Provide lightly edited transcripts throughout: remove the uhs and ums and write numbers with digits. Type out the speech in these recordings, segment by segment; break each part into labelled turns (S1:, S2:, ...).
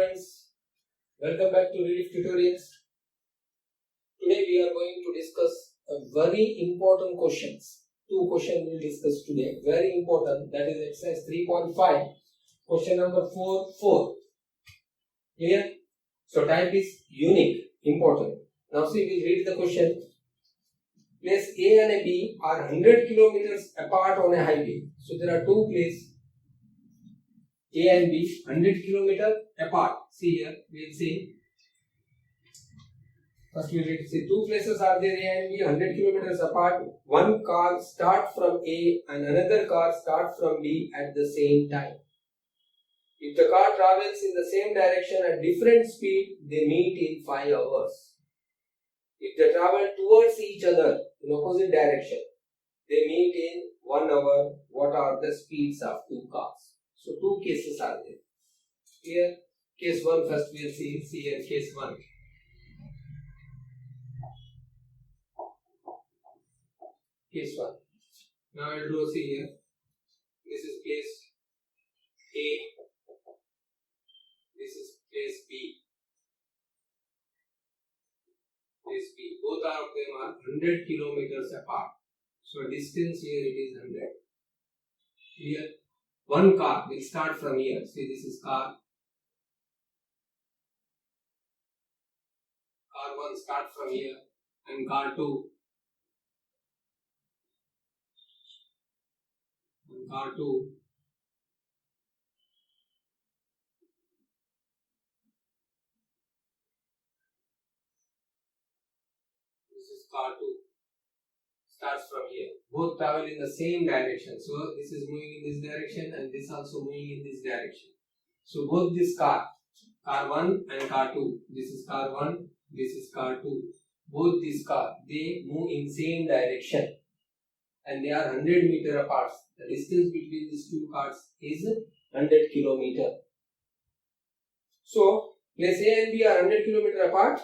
S1: friends, welcome back to Relief Tutorials. Today we are going to discuss a very important questions. Two questions we will discuss today. Very important. That is exercise 3.5. Question number 4. Clear? So type is unique. Important. Now see, we read the question. Place A and a B are 100 kilometers apart on a highway. So there are two places. A and B 100 kilometers apart. See here, we will see. First we will see two places are there, A and B 100 kilometers apart. One car starts from A and another car starts from B at the same time. If the car travels in the same direction at different speed, they meet in 5 hours. If they travel towards each other in opposite direction, they meet in 1 hour. What are the speeds of two cars? So two cases are there. Here, case 1 first we will see. See here, case 1. Case 1. Now I will draw, see here. This is place A. This is place B. Place B. Both of them are 100 kilometers apart. So distance here it is 100. Here. One car will start from here. See, this is car. Car 1 start from here and car 2. And car 2. This is car 2. Starts from here. Both travel in the same direction. So this is moving in this direction and this also moving in this direction. So both this car 1 and car 2. This is car 1, this is car 2. Both these cars, they move in same direction and they are 100 meter apart. The distance between these two cars is 100 kilometer. So place A and B are 100 kilometer apart.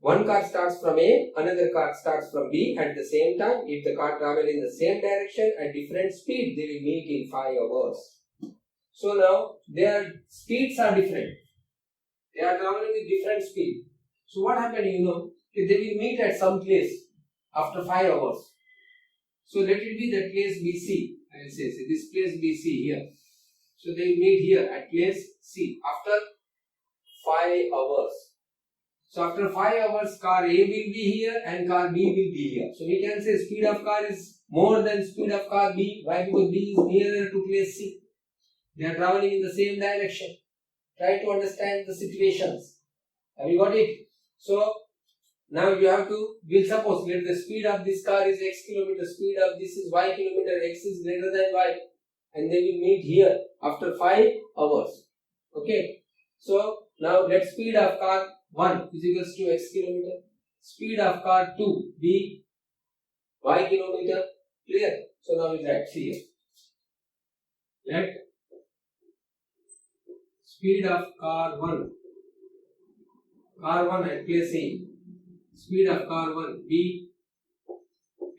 S1: One car starts from A, another car starts from B at the same time. If the car travel in the same direction at different speed, they will meet in 5 hours. So now their speeds are different. They are traveling with different speed. So what happened, they will meet at some place after 5 hours. So let it be that place BC. I will say this place BC here. So they meet here at place C after 5 hours. So after 5 hours, car A will be here and car B will be here. So we can say speed of car is more than speed of car B. Why? Because B is nearer to place C. They are traveling in the same direction. Try to understand the situations. Have you got it? So now you have to, we'll suppose let the speed of this car is x kilometer, speed of this is y kilometer, x is greater than y, and they will meet here after 5 hours. Okay. So now let speed of car 1 is equals to x kilometer. Speed of car 2 be y kilometer. Clear? So now we write here. Let speed of car 1 at place A. Speed of car 1 be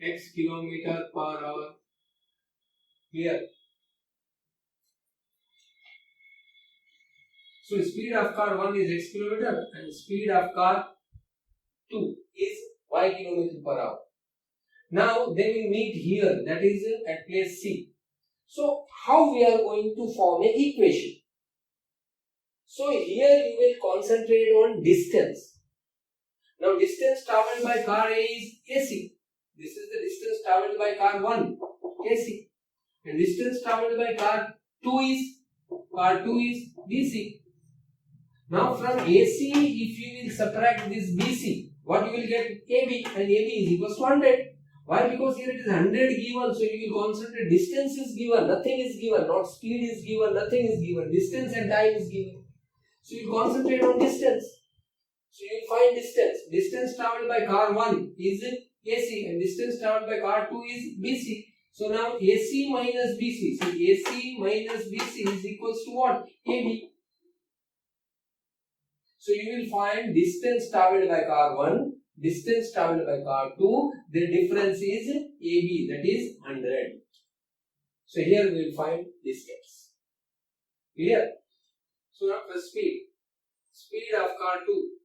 S1: x kilometer per hour. Clear? So speed of car 1 is x kilometer and speed of car 2 is y kilometer per hour. Now they will meet here, that is at place C. So how we are going to form an equation? So here you will concentrate on distance. Now distance traveled by car A is AC. This is the distance traveled by car 1, AC. And distance traveled by car 2 is BC. Now from AC, if you will subtract this BC, what you will get? AB, and AB is equals to 100. Why? Because here it is 100 given, so you will concentrate. Distance is given, nothing is given, not speed is given, nothing is given. Distance and time is given. So you concentrate on distance. So you will find distance. Distance traveled by car 1 is AC and distance traveled by car 2 is BC. So now AC minus BC. So AC minus BC is equals to what? AB. So you will find distance traveled by car 1, distance traveled by car 2, the difference is AB, that is 100. So here we will find distance. Clear? So now for speed. speed of car 2.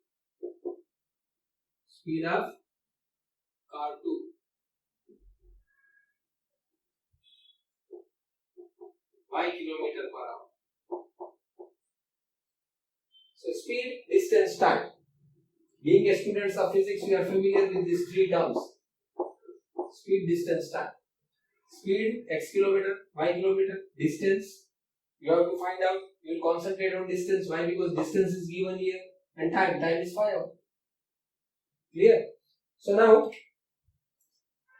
S1: Speed of car 2. Y kilometer per hour. So speed, distance, time. Being a students of physics, we are familiar with these three terms. Speed, distance, time. Speed, x kilometer, y kilometer, distance. You have to find out, you will concentrate on distance. Why? Because distance is given here. And time is 5 hours. Clear? So now,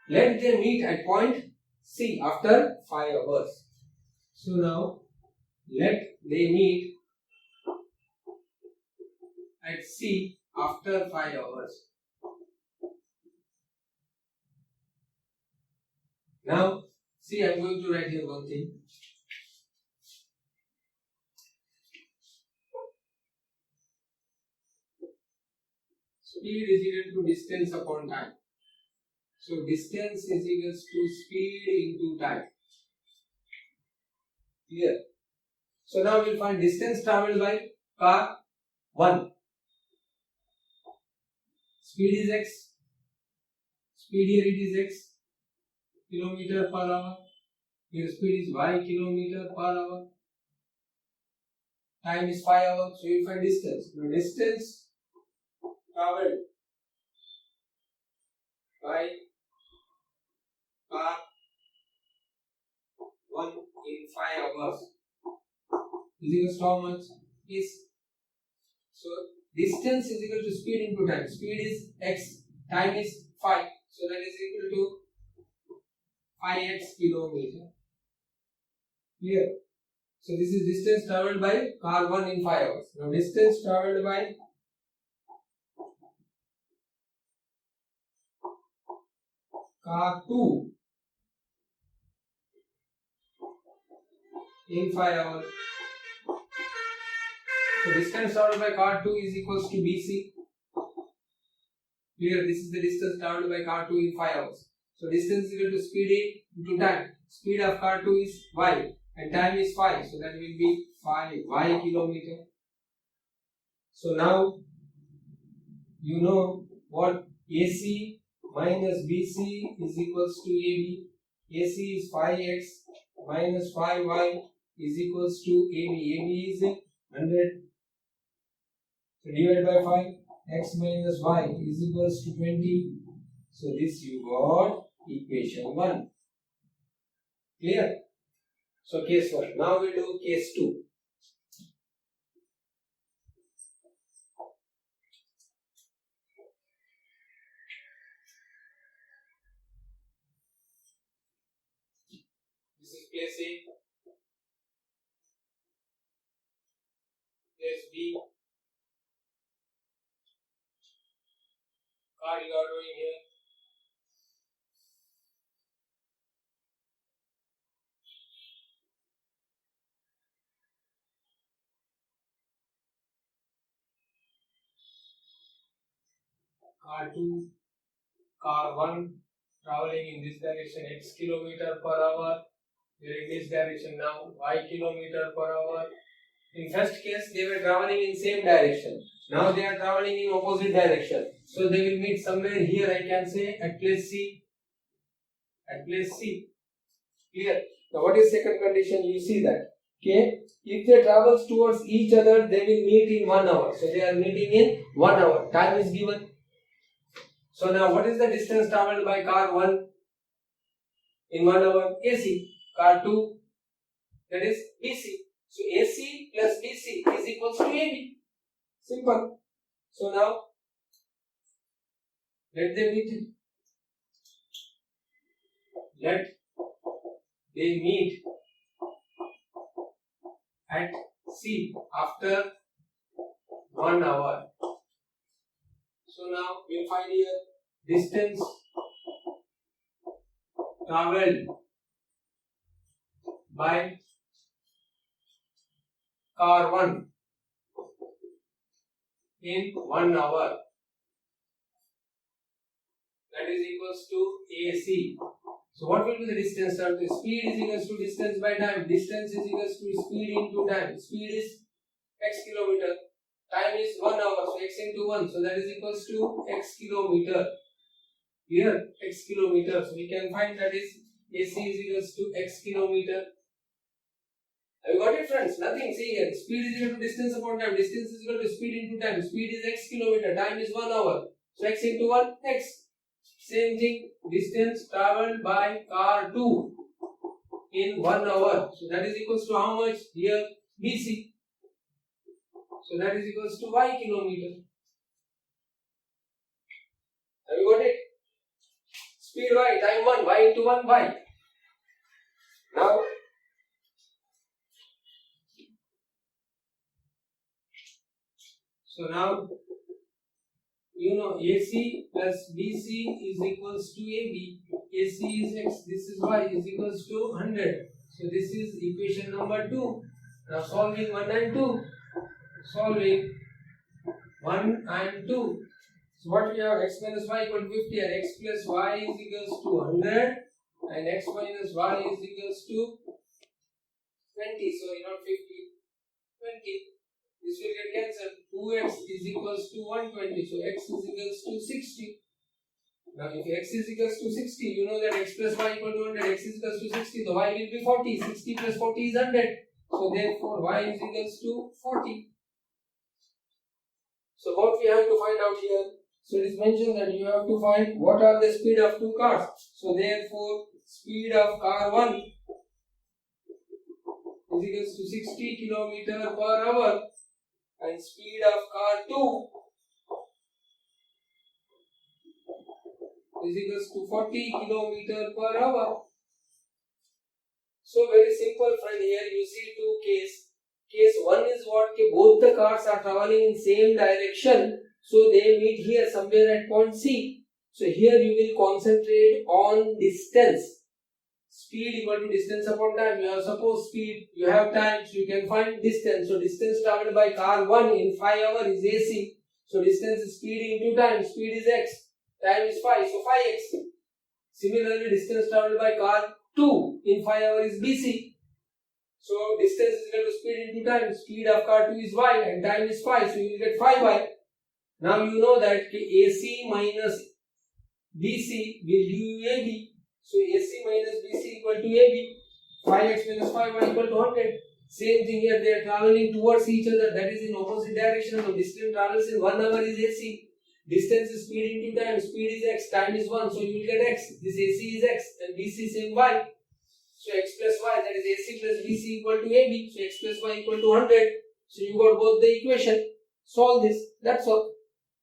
S1: let them meet at point C after 5 hours. So now, let they meet at C after 5 hours. Now, see, I am going to write here one thing. Speed is equal to distance upon time. So, distance is equal to speed into time. Clear? So, now we will find distance travelled by car 1. Speed is x. Speed here it is x kilometer per hour. Here speed is y kilometer per hour. Time is 5 hours. So, you find distance. Now, distance travelled by car 1 in 5 hours is equal to how much? So distance is equal to speed into time. Speed is x, time is 5. So that is equal to 5x kilometer. Clear? So this is distance travelled by car 1 in 5 hours. Now distance travelled by car 2 in 5 hours. So distance travelled by car 2 is equals to BC. Clear? This is the distance travelled by car 2 in 5 hours. So distance is equal to speed into time. Speed of car 2 is y and time is 5. So that will be 5y kilometer. So now you know what AC minus BC is equals to AB. AC is 5x minus 5y is equals to AB. AB is 100. So divided by 5, x minus y is equals to 20. So this you got equation 1. Clear? So case 1. Now we do case 2. This is place A. Place B. Car you are doing here. Car 2, car 1 traveling in this direction x kilometer per hour. We are in this direction now y kilometer per hour. In first case they were traveling in same direction. Now they are traveling in opposite direction. So they will meet somewhere here, I can say at place C. At place C. Clear? Now what is second condition? You see that. Okay. If they travel towards each other, they will meet in 1 hour. So they are meeting in 1 hour. Time is given. So now what is the distance travelled by car 1 in 1 hour? AC. Car 2, that is BC. So AC plus BC is equals to AB. Simple. So now let them meet. Let they meet at C after 1 hour. So now we will find here distance travelled by car 1 in 1 hour, that is equals to AC. So what will be the distance? Speed is equals to distance by time. Distance is equals to speed into time. Speed is x kilometer. Time is 1 hour. So x into 1. So that is equals to x kilometer. Here x kilometer. So we can find that is AC is equals to x kilometer. Have you got it, friends? Nothing. See here. Speed is equal to distance upon time. Distance is equal to speed into time. Speed is x kilometer. Time is 1 hour. So x into 1 x. Same thing. Distance traveled by car 2 in 1 hour. So that is equals to how much? Here BC. So that is equals to y kilometer. Have you got it? Speed y, time 1, y into 1, y. Now, so now, you know AC plus BC is equals to AB. AC is x, this is y is equals to 100. So this is equation number 2. Now solving 1 and 2. Solving 1 and 2. So what we have, x minus y equal to 50 and x plus y is equals to 100 and x minus y is equals to 20. So not 50, 20. This will get cancelled. 2x is equals to 120. So x is equals to 60. Now if x is equals to 60, you know that x plus y equal to 100, x is equals to 60, the y will be 40. 60 plus 40 is 100. So therefore y is equals to 40. So what we have to find out here? So it is mentioned that you have to find what are the speed of two cars. So therefore speed of car 1 is equals to 60 km per hour and speed of car 2 is equals to 40 km per hour. So very simple, friend. Here you see two cases. Case 1 is what? Both the cars are traveling in same direction. So they meet here somewhere at point C. So here you will concentrate on distance. Speed equal to distance upon time. You have suppose speed, you have time, so you can find distance. So distance traveled by car 1 in 5 hours is AC. So distance is speed into time. Speed is x. Time is 5. So 5x. Similarly, distance traveled by car 2 in 5 hours is BC. So distance is equal to speed into time. Speed of car 2 is y and time is 5. So you will get 5y. Now you know that AC minus BC will give you AB. So AC minus BC equal to AB. 5x minus 5y equal to 100. Same thing here. They are traveling towards each other. That is in opposite direction. So distance travels in 1 hour is AC. Distance is speed into time. Speed is x. Time is 1. So you will get x. This AC is x and BC same y. So x plus y, that is AC plus BC equal to AB. So x plus y equal to 100. So you got both the equation. Solve this. That's all.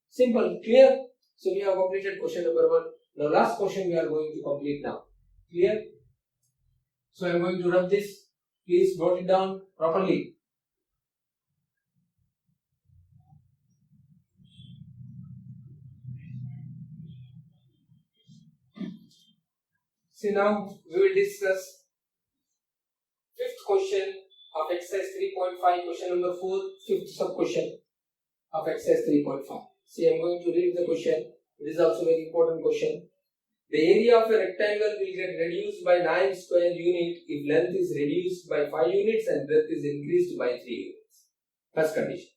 S1: Simple. Clear? So we have completed question number 1. Now last question we are going to complete now. Clear? So I am going to rub this. Please note it down properly. See, now we will discuss fifth question of exercise 3.5, question number 4, fifth sub question of exercise 3.5. See, I am going to read the question. It is also a very important question. The area of a rectangle will get reduced by 9 square units if length is reduced by 5 units and breadth is increased by 3 units. First condition.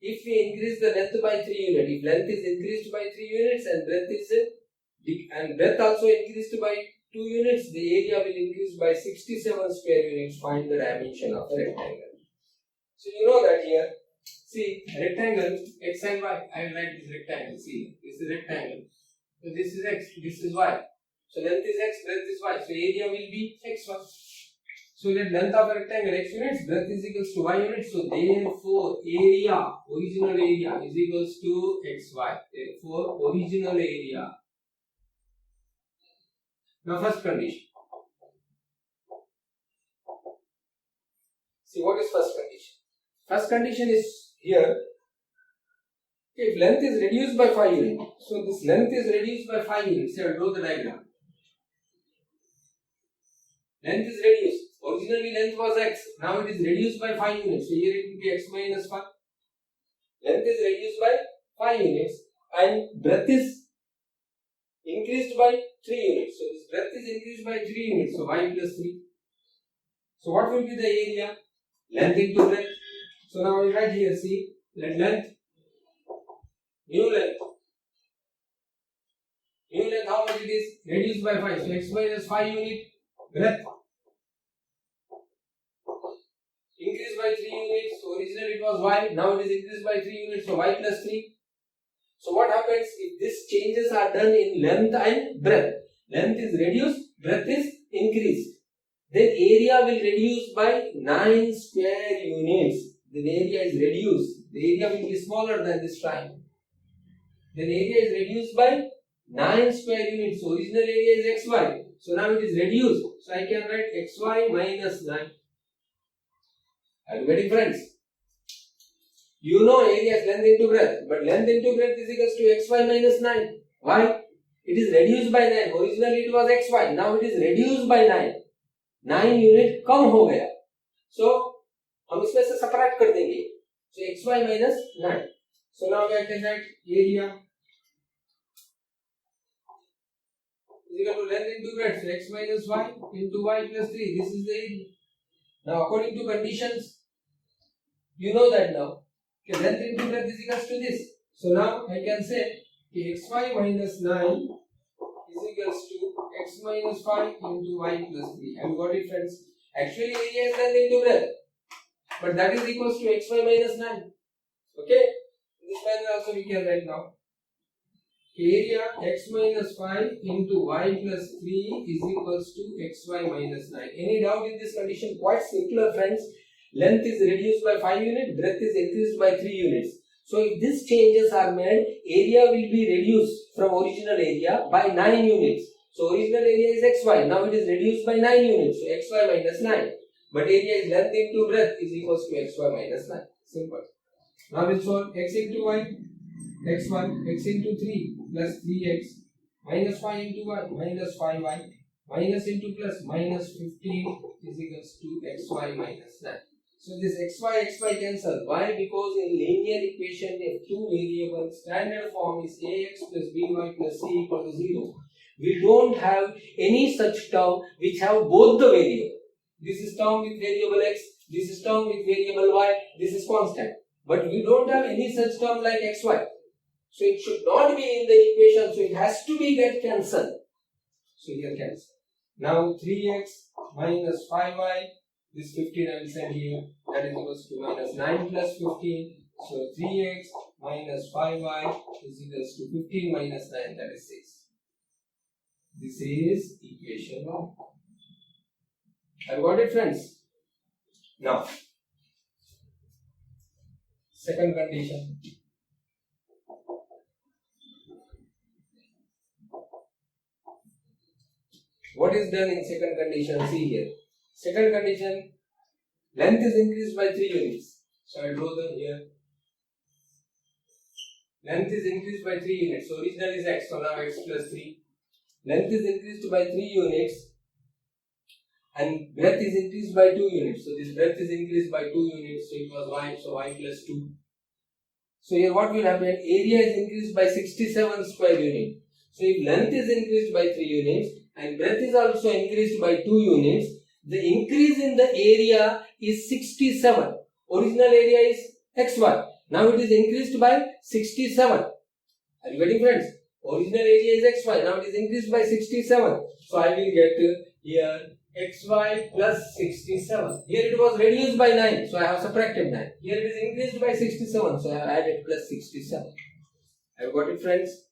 S1: If we increase the length by 3 units, if length is increased by 3 units and breadth also increased by 2 units, the area will increase by 67 square units. Find the dimension of the rectangle. So you know that here. See, rectangle x and y. I will write this rectangle. See, this is rectangle. So this is x, this is y. So length is x, breadth is y. So area will be xy. So that length of a rectangle x units, breadth is equals to y units. So therefore area, original area is equals to xy. Therefore original area. Now first condition. See, what is first condition? First condition is here. If length is reduced by 5 units, so this length is reduced by 5 units. Here, draw the diagram. Length is reduced. Originally length was x. Now it is reduced by 5 units. So here it will be x minus 5. Length is reduced by 5 units and breadth is increased by 3 units. So this breadth is increased by 3 units. So y plus 3. So what will be the area? Length into breadth. So now we write here, see, Let length, new length. New length, how much it is? Reduced by 5. So x minus 5 unit breadth. Increased by 3 units. So originally it was y. Now it is increased by 3 units. So y plus 3. So what happens if these changes are done in length and breadth? Length is reduced, breadth is increased. Then area will reduce by 9 square units. Then area is reduced. The area will be smaller than this triangle. Then area is reduced by 9 square units. So original area is xy. So now it is reduced. So I can write xy minus 9. Are you getting, friends? You know area is length into breadth. But length into breadth is equals to xy minus 9. Why? It is reduced by 9. Originally it was xy. Now it is reduced by 9. 9 unit कम हो गया. So हम इसमें से separate कर देंगे. So xy minus 9. So now we can write area is equal to length into breadth. So x minus y into y plus 3. This is the area. Now according to conditions, you know that now. Okay, length into breadth is equals to this. So now I can say xy minus 9 is equals to x minus 5 into y plus 3. Have you got it, friends? Actually area is length into breadth. But that is equals to xy minus 9. Okay? This manner also we can write now. Area x minus 5 into y plus 3 is equals to xy minus 9. Any doubt in this condition? Quite simpler, friends. Length is reduced by 5 units, breadth is increased by 3 units. So if these changes are made, area will be reduced from original area by 9 units. So original area is xy, now it is reduced by 9 units, so xy minus 9. But area is length into breadth is equals to xy minus 9. Simple. Now we'll solve x into y, x1, x into 3 plus 3x, minus 5 into y, minus 5y, minus into plus, minus 15 is equals to xy minus 9. So this xy cancel. Why? Because in linear equation we have two variables. Standard form is ax plus by plus c equal to 0. We don't have any such term which have both the variable. This is term with variable x, this is term with variable y, this is constant. But we don't have any such term like xy. So it should not be in the equation, so it has to be get cancelled. So here cancel. Now 3x minus 5y, this 15 I will send here, that is equals to minus 9 plus 15. So 3x minus 5y is equals to 15 minus 9, that is 6. This is equation 1. Have you got it, friends? Now, second condition. What is done in second condition? See here. Second condition, length is increased by 3 units. So I draw them here. Length is increased by 3 units. So original is x, so now x plus 3. Length is increased by 3 units and breadth is increased by 2 units. So this breadth is increased by 2 units. So it was y, so y plus 2. So here what will happen? Area is increased by 67 square units. So if length is increased by 3 units and breadth is also increased by 2 units, the increase in the area is 67. Original area is xy. Now it is increased by 67. Are you getting, friends? Original area is xy. Now it is increased by 67. So I will get here xy plus 67. Here it was reduced by 9. So I have subtracted 9. Here it is increased by 67. So I have added plus 67. Have you got it, friends?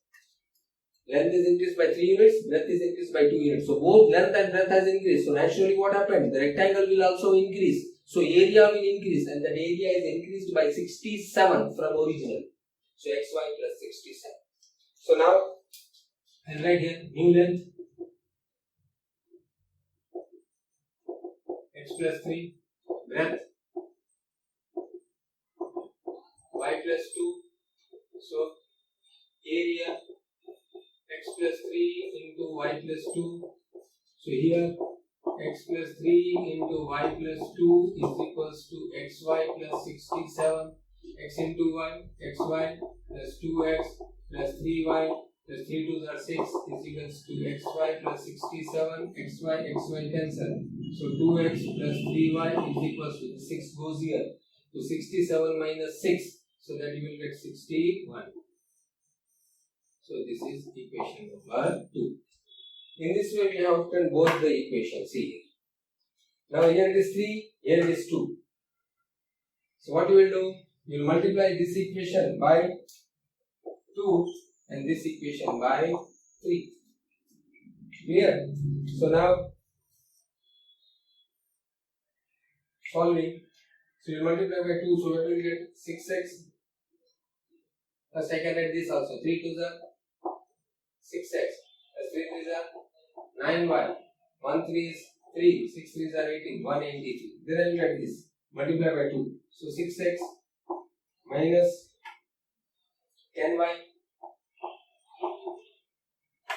S1: Length is increased by 3 units, breadth is increased by 2 units. So both length and breadth has increased. So naturally what happened? The rectangle will also increase. So area will increase and that area is increased by 67 from original. So xy plus 67. So now I'll write here new length x plus 3, breadth y plus 2. So area x plus 3 into y plus 2. So here x plus 3 into y plus 2 is equals to xy plus 67. X into y, xy plus 2x plus 3y plus 3 2s are 6 is equals to xy plus 67. xy cancel. So 2x plus 3y is equals to 6 goes here. So 67 minus 6. so that you will get 61. So this is equation number 2. In this way we have obtained both the equations. See here. Now here it is 3, here it is 2. So what you will do? You will multiply this equation by 2 and this equation by 3. Clear? So now solving. So you multiply by 2, so what will you get? 6x. First I can write this also. 3 2s are 6x. Plus 3 3s are 9y. 1 3 is 3. 6 3s are 18. 183. Then I will get this. Multiply by 2. So 6x minus 10y.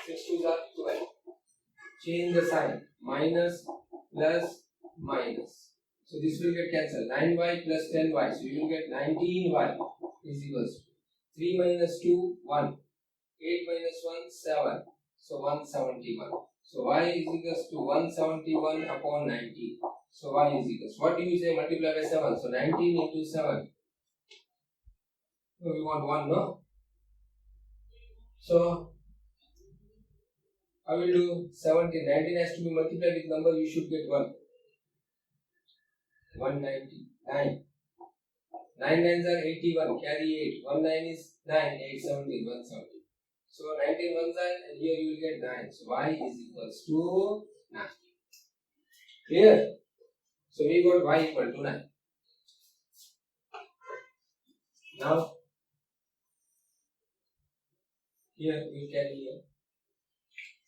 S1: 6 2s are 12. Change the sign. Minus plus minus. So this will get cancelled. 9y plus 10y. So you will get 19y is equals to 3 minus 2, 1. 8 minus 1, 7. So 171. So y is equals to 171 upon 19. So y is equals. What do you say? Multiply by 7. So 19 into 7. So we want 1, no? So I will do 17. 19 has to be multiplied with number. You should get 1. 199. 9 nines are 81. Carry 8. 1 9 is 9. 8 17. 170. So 19 ones are, and here you will get 9. So y is equals to 9. Clear? So we got y equal to 9. Now here we can here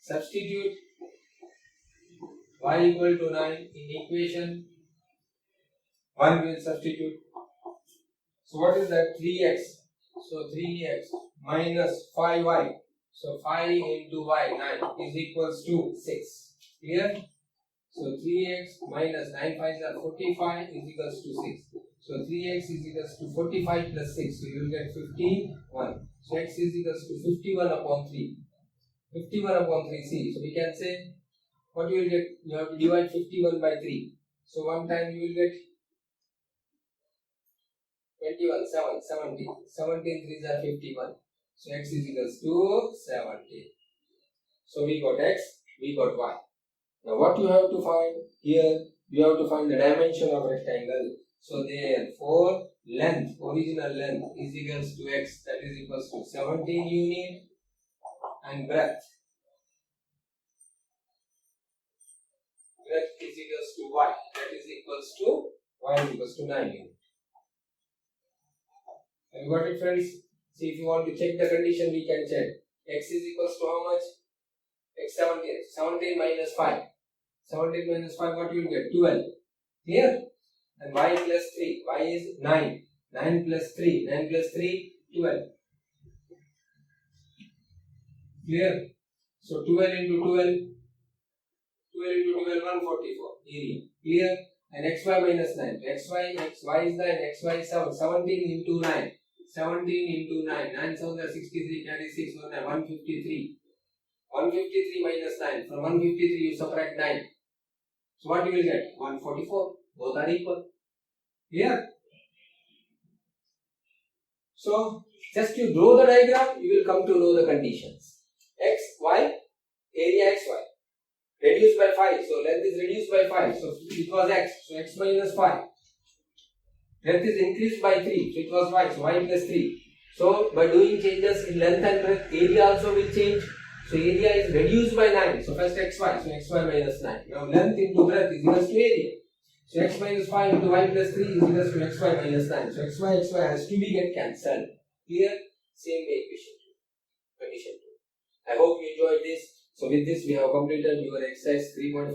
S1: substitute y equal to 9 in equation 1. We will substitute. So what is that? 3x. So 3x minus 5y. So 5 into y, 9, is equals to 6. Clear? So 3x minus 9 5s are 45 is equals to 6. So 3x is equals to 45 plus 6. So you will get 51. So x is equals to 51 upon 3. 51 upon 3. See, so we can say what you will get. You have to divide 51 by 3. So one time you will get 21, 7, 17. 17 3s are 51. So x is equals to 17. So we got x, we got y. Now what you have to find here? You have to find the dimension of rectangle. So therefore length, original length is equals to x, that is equals to 17 unit, and breadth is equals to y, that is equals to y is equals to 9 unit. Have you got it, friends? See, if you want to check the condition, we can check. X is equals to how much? X 17. 17 minus 5. 17 minus 5, what you will get? 12. Here. And y plus 3. Y is 9. 9 plus 3. 9 plus 3, 12. Clear? So 12 into 12. 12 into 12, 144. Area. Clear? And xy minus 9. xy is 9. xy is 7. 17 into 9. 17 into 9. 9 7 are 63. Carry 6. 153. 153 minus 9. From 153 you subtract 9. So what you will get? 144. Both are equal. Clear? So just you draw the diagram, you will come to know the conditions. X, y, area xy. Reduced by 5. So length is reduced by 5. So it was x. So x minus 5. Length is increased by 3. So it was y. So y plus 3. So by doing changes in length and breadth, area also will change. So area is reduced by 9. So first xy. So xy minus 9. Now length into breadth is equals to area. So x minus 5 into y plus 3 is equals to xy minus 9. So xy has to be get cancelled. Clear? Same way equation 2. Condition 2. I hope you enjoyed this. So with this we have completed your exercise 3.5,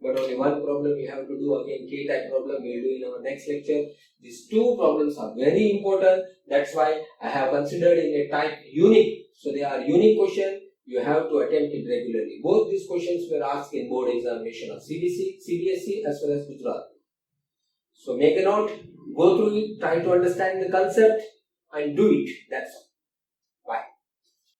S1: but only one problem we have to do again, K-type problem we will do in our next lecture. These two problems are very important. That's why I have considered in a type unique. So they are unique question. You have to attempt it regularly. Both these questions were asked in board examination of CBSE as well as Gujarat. So make a note, go through it, try to understand the concept and do it. That's all.